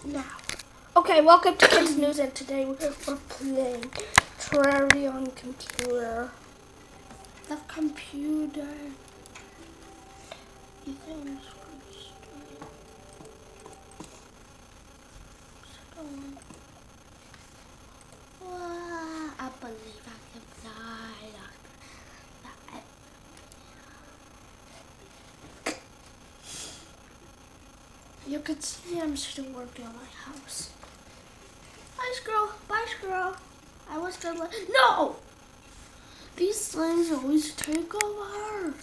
Now, okay, welcome to Kids News, and today we're playing Terraria on computer. The computer. You think I believe I can fly. You can see I'm still working on my house. Bye, squirrel. Bye, squirrel. I was gonna No! These things always take over.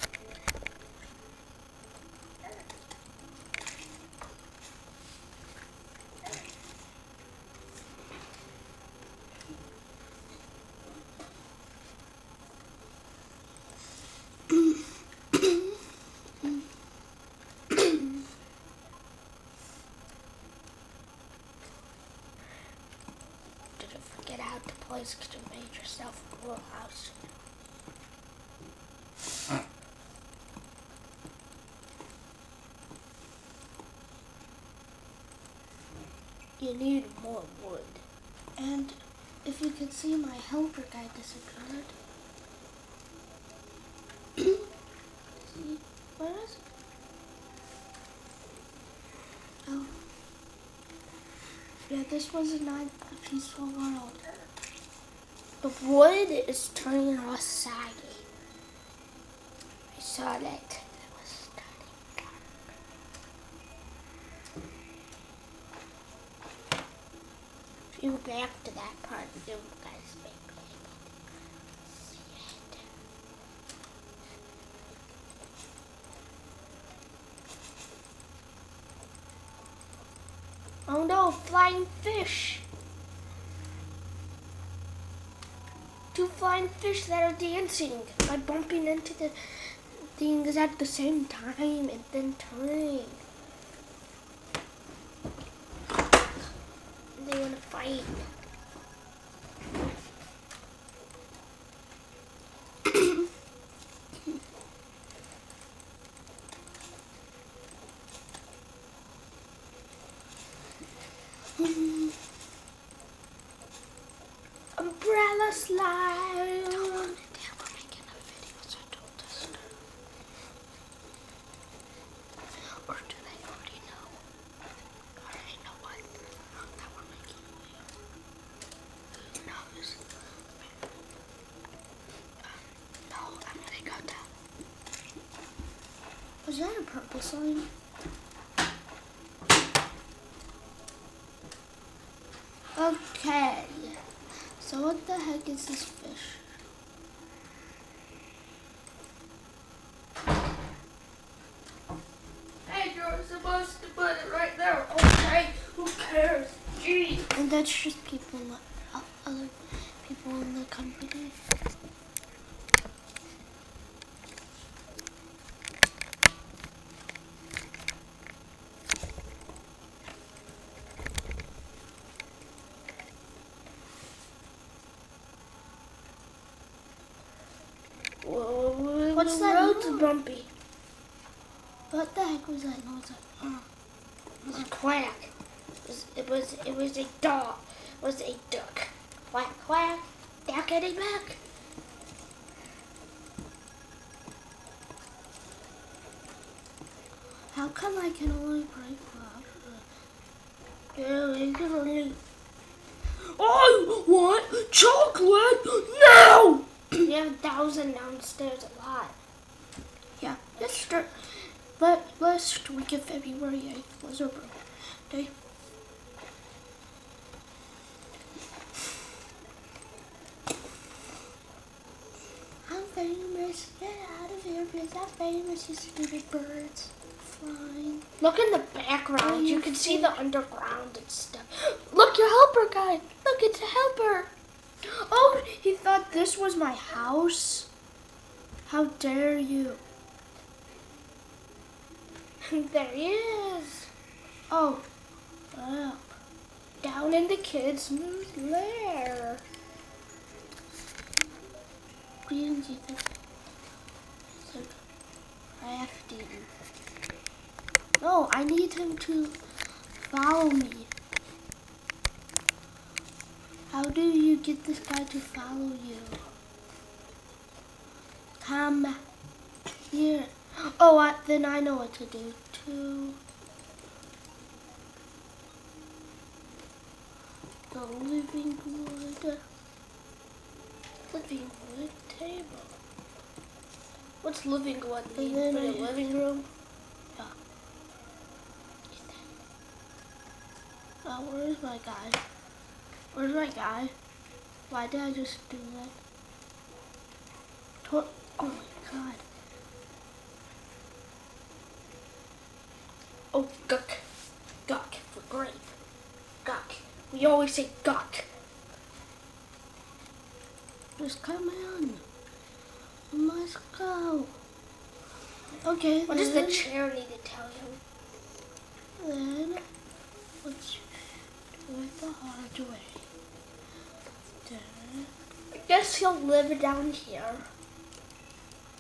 Didn't forget how to place because you made yourself a little house. You need more wood. And if you can see, my helper guy disappeared. See, where is it? Oh. Yeah, this was not a peaceful world. The wood is turning all saggy. I saw that. It was turning dark. If you go back to that part, you guys may be able to see it. Oh no, flying fish! Two flying fish that are dancing by bumping into the things at the same time and then turning. They want to fight. Umbrella slide. Don't want it. We're making a video, so I told us. Or do they already know? Or they know what? That we're making a video. Who knows? No, I'm gonna go down. Was that a purple sign? Okay. So what the heck is this fish? Hey, you're supposed to put it right there. Okay, who cares? Jeez. And that's just people, other people in the company. Whoa, what's that? Road's bumpy. What the heck was that noise? It was a quack. It was a dog. It was a duck. Quack quack. Duckity back. How come I can only break that? Yeah, you can only. I want chocolate now. You have 1,000 downstairs a lot. Yeah, let's start. Last week of February 8th was our birthday. I'm famous. Get out of here, because I'm famous, you stupid birds. Flying. Look in the background. You can see the underground and stuff. Look, your helper guy. Look, it's a helper. Oh, he thought this was my house. How dare you? There he is. Oh, up. Down in the kids' lair. Greetings, Ethan. So crafting. No, I need him to follow me. do you get this guy to follow you? Come here. Oh, then I know what to do too. The living wood. Living wood table. What's living wood mean? For the living room? Yeah. Oh, where's my guy? Where's my guy? Why did I just do that? Oh my god. Oh, guck. Guck for grape. Guck. We always say guck. Just come in. Let's go. Okay. What does the chair need to tell you? Then let's do it the hard way. Then, I guess he'll live down here.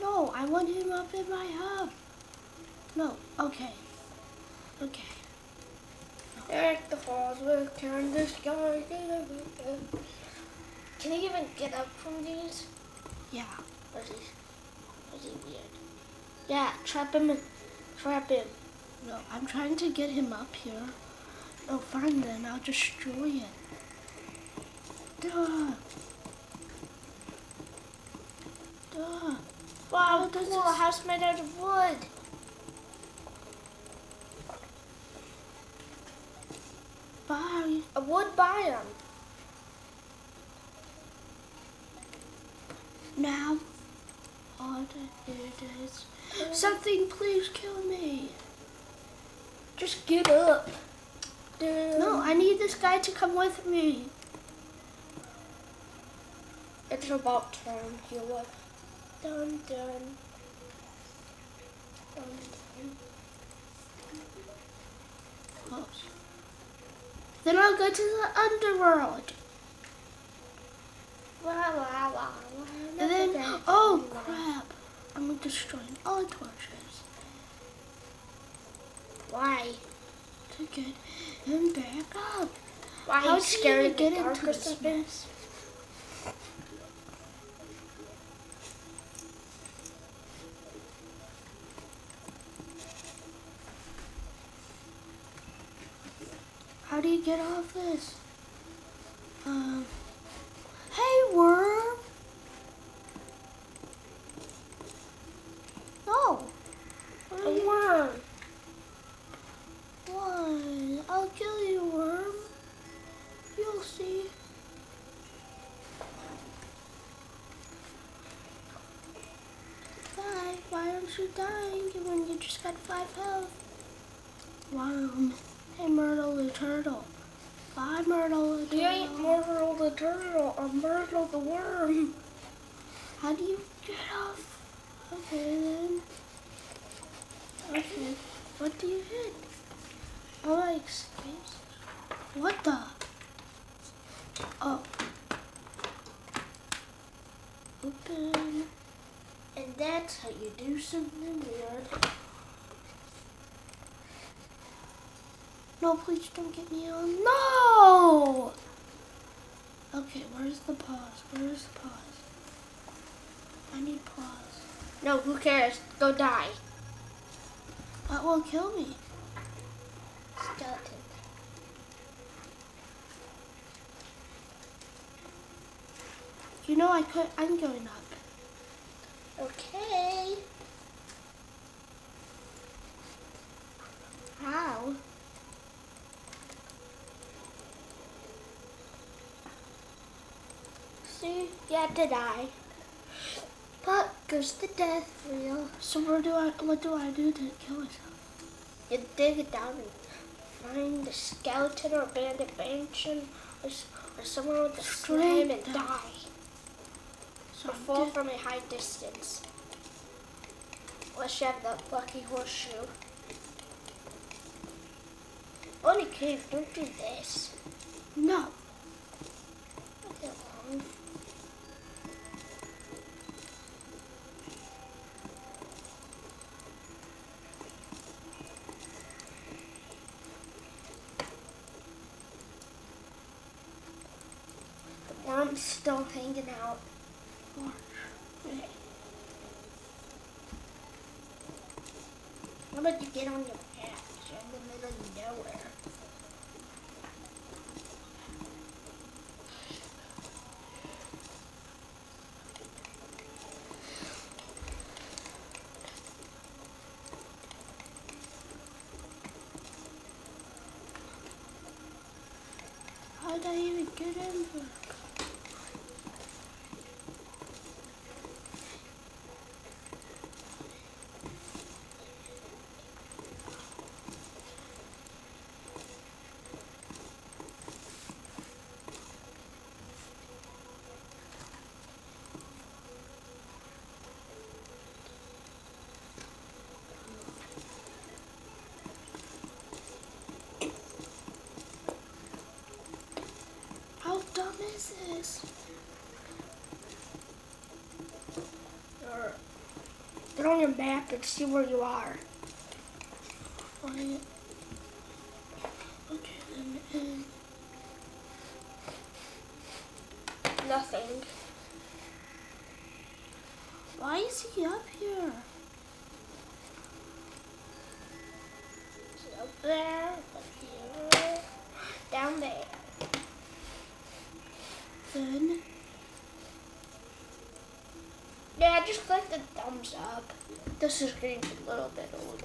no, I want him up in my hub. No. Okay. Okay. Deck the halls with candy sky. Can he even get up from these? Yeah. Or is he weird? Yeah, trap him. Trap him. No, I'm trying to get him up here. No, fine then. I'll destroy it. Duh. Duh. Wow, does cool. A this- house made out of wood. Bye. A wood biome. Now, all it is. Something, please kill me. Just get up. No, I need this guy to come with me. It's about time. Heal up. Dun dun. Dun dun. Close. Then I'll go to the underworld. Wow, wow, wow. And then, oh crap, I'm destroying all the torches Why? to get him back up. Why How are you did he scared even of get the dark into or this something? mess? How do you get off this? Hey, worm. No. What are A you? worm. Why? I'll kill you, worm. You'll see. Die. Why aren't you dying when you just got 5 health? Worm. Hey, Myrtle the turtle. Bye, Myrtle the turtle. You ain't Myrtle the turtle or Myrtle the worm. How do you get off? Okay, then. Okay. What do you hit? Oh, I escaped. What the? Oh. Open. And that's how you do something weird. No, please don't get me on. No! Okay, where's the pause? Where's the pause? I need pause. No, who cares? Go die. That will kill me. Skeleton. You know I'm going up. Okay. How? See, you have to die. But goes the death wheel. So what do I do to kill myself? You dig it down and find the skeleton or abandoned mansion or someone with a slime and down. die. So Or fall from a high distance. Unless you have the lucky horseshoe. Only cave, don't do this. No. Leave it alone. one's still hanging out. Okay. How about you get on your back? You're in the middle of nowhere. How did I even get in here? How dumb is this? Get on your back and see where you are. Quiet. Okay, then. Nothing. Why is he up here? It's up there, up here, down there. Then. Yeah, just click the thumbs up. This is getting a little bit old.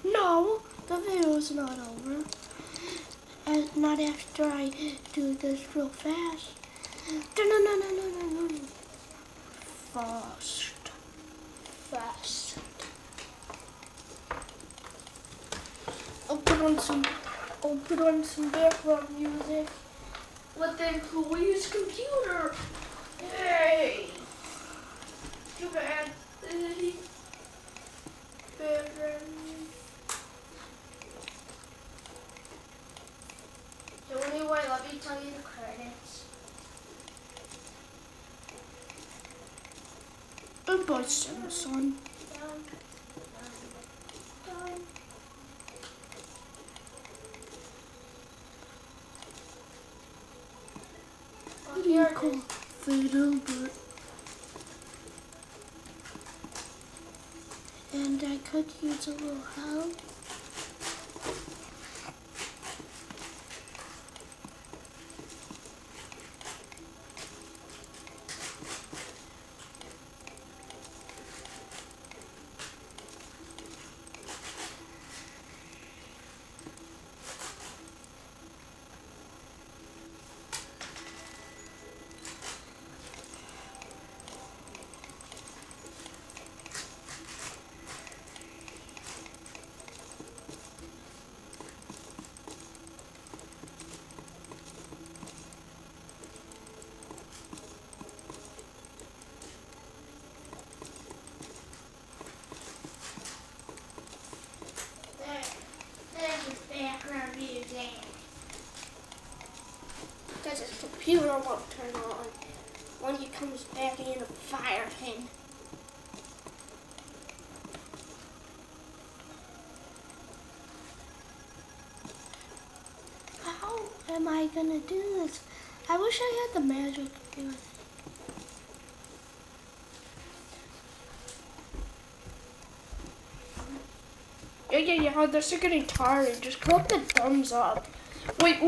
No, the video's not over. And not after I do this real fast. No. Fast. I'll put on some background music with the employee's computer. Hey! Too bad. Background. So anyway, let me tell you the credits. Goodbye, Samson. Down. What do you call video, but and I could use a little help. Because his computer won't turn on when he comes back in to fire him. How am I gonna do this? I wish I had the magic to do it. Yeah, this is getting tiring. Just click the thumbs up. Wait.